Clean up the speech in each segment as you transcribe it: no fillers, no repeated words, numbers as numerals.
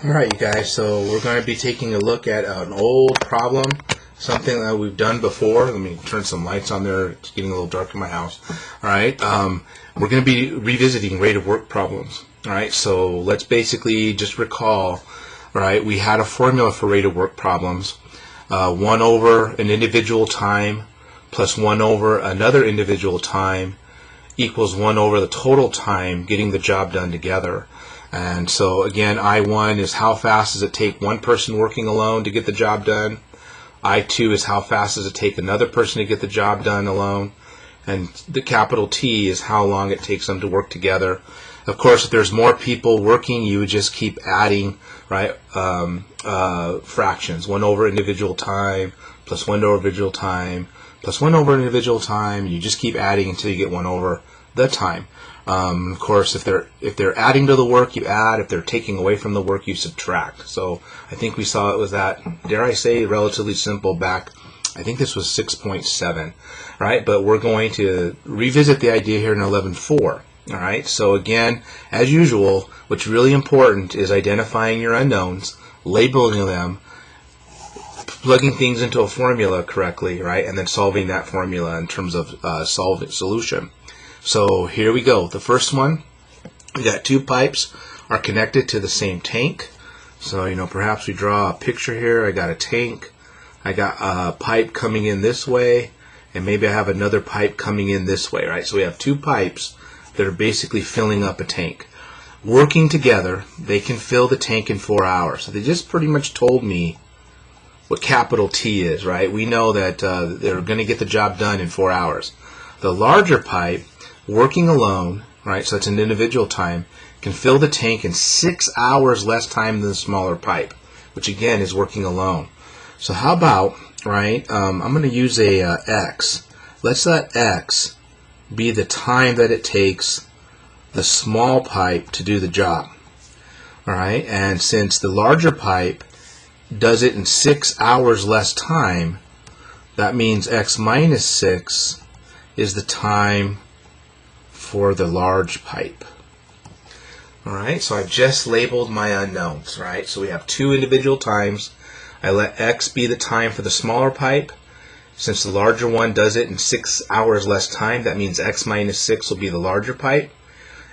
Alright, you guys, so we're going to be taking a look at an old problem, something that we've done before. Let me turn some lights on there. It's getting a little dark in my house. Alright, we're going to be revisiting rate of work problems. Alright, so let's basically just recall, right, we had a formula for rate of work problems. 1 over an individual time plus 1 over another individual time equals 1 over the total time getting the job done together. And so again, I1 is how fast does it take one person working alone to get the job done. I2 is how fast does it take another person to get the job done alone. And the capital T is how long it takes them to work together. Of course, if there's more people working, you would just keep adding, right, fractions. 1 over individual time plus 1 over individual time plus 1 over individual time. You just keep adding until you get 1 over the time. Of course, if they're adding to the work, you add. If they're taking away from the work, you subtract. So I think we saw it was that, dare I say, relatively simple back. I think this was 6.7, right? But we're going to revisit the idea here in 11.4. All right. So again, as usual, what's really important is identifying your unknowns, labeling them, plugging things into a formula correctly, right, and then solving that formula in terms of solution. So here we go. The first one, we got 2 pipes are connected to the same tank. So, perhaps we draw a picture here. I got a tank. I got a pipe coming in this way, and maybe I have another pipe coming in this way, right? So we have 2 pipes that are basically filling up a tank. Working together, they can fill the tank in 4 hours. So they just pretty much told me what capital T is, right? We know that they're going to get the job done in 4 hours. The larger pipe, working alone, right, so it's an individual time, can fill the tank in 6 hours less time than the smaller pipe, which again is working alone. So how about, right, I'm going to use a X. Let's let X be the time that it takes the small pipe to do the job. All right, and since the larger pipe does it in 6 hours less time, that means X minus 6 is the time for the large pipe. Alright, so I've just labeled my unknowns, right? So we have 2 individual times. I let X be the time for the smaller pipe. Since the larger one does it in 6 hours less time, that means X minus 6 will be the larger pipe.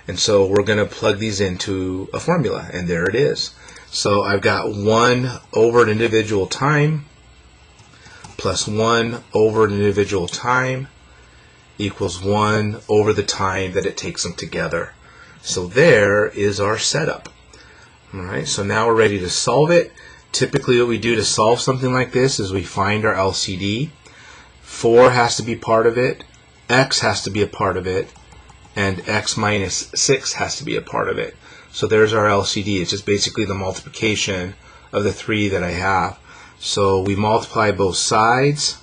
And so we're going to plug these into a formula, and there it is. So I've got 1 over an individual time plus 1 over an individual time equals 1 over the time that it takes them together. So there is our setup. Alright, so now we're ready to solve it. Typically what we do to solve something like this is we find our LCD. 4 has to be part of it, X has to be a part of it, and X minus 6 has to be a part of it. So there's our LCD. It's just basically the multiplication of the 3 that I have. So we multiply both sides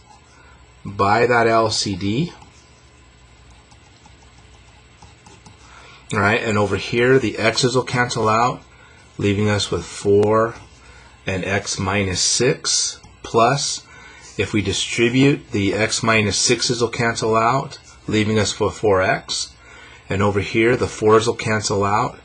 by that LCD. Alright, and over here the x's will cancel out, leaving us with 4 and x minus 6 plus, if we distribute, the x minus 6's will cancel out, leaving us with 4x. And over here the 4's will cancel out,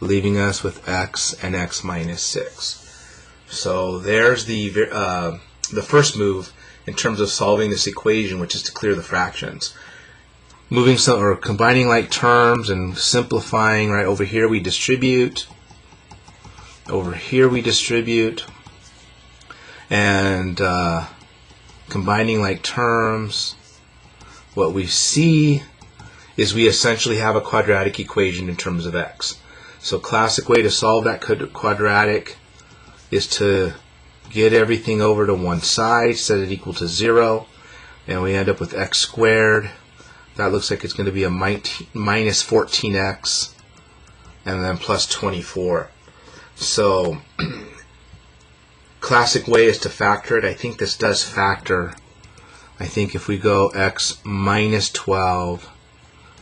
leaving us with x and x minus 6. So there's the first move in terms of solving this equation, which is to clear the fractions. Moving some or combining like terms and simplifying, right? Over here we distribute. Over here we distribute. And combining like terms, what we see is we essentially have a quadratic equation in terms of x. So classic way to solve that quadratic is to get everything over to one side, set it equal to 0, and we end up with x squared. That looks like it's going to be a minus 14x and then plus 24. So classic way is to factor it. I think this does factor. I think if we go x minus 12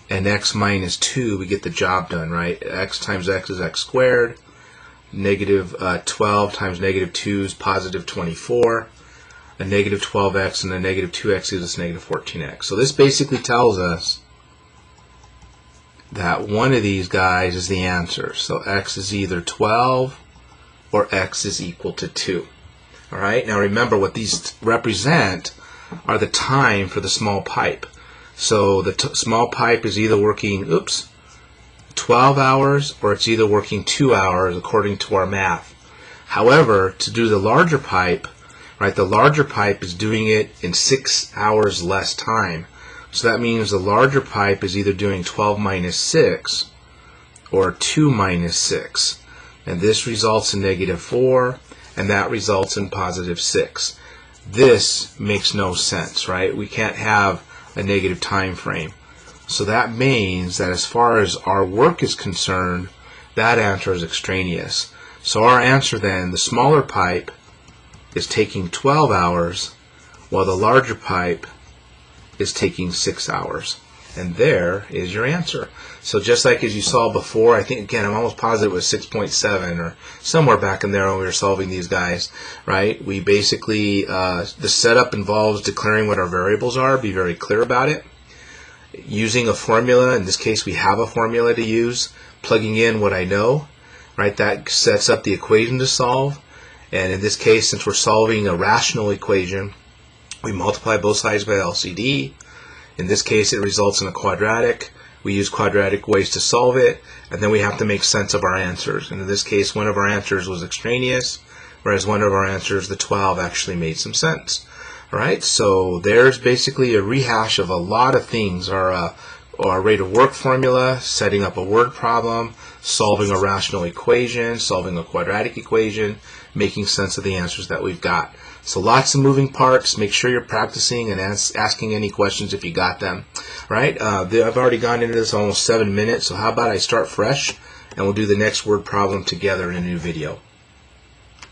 and x minus 2, we get the job done, right? X times x is x squared. Negative 12 times negative 2 is positive 24. A negative 12x and a negative 2x gives us negative 14x. So this basically tells us that one of these guys is the answer. So x is either 12 or x is equal to 2. All right, now remember what these represent are the time for the small pipe. So the small pipe is either working 12 hours or it's either working 2 hours according to our math. However, to do the larger pipe, right, the larger pipe is doing it in 6 hours less time. So that means the larger pipe is either doing 12 minus 6 or 2 minus 6. And this results in -4, and that results in +6. This makes no sense, right? We can't have a negative time frame. So that means that as far as our work is concerned, that answer is extraneous. So our answer then, the smaller pipe is taking 12 hours, while the larger pipe is taking 6 hours. And there is your answer. So just like as you saw before, I think, again, I'm almost positive it was 6.7 or somewhere back in there when we were solving these guys, right? We basically, the setup involves declaring what our variables are, be very clear about it. Using a formula, in this case we have a formula to use, plugging in what I know, right? That sets up the equation to solve. And in this case, since we're solving a rational equation, we multiply both sides by LCD. In this case, it results in a quadratic. We use quadratic ways to solve it, and then we have to make sense of our answers. And in this case, one of our answers was extraneous, whereas one of our answers, the 12, actually made some sense. All right, so there's basically a rehash of a lot of things. Our rate of work formula, setting up a word problem, solving a rational equation, solving a quadratic equation, making sense of the answers that we've got. So lots of moving parts. Make sure you're practicing and asking any questions if you got them. Right? I've already gone into this almost 7 minutes, so how about I start fresh and we'll do the next word problem together in a new video.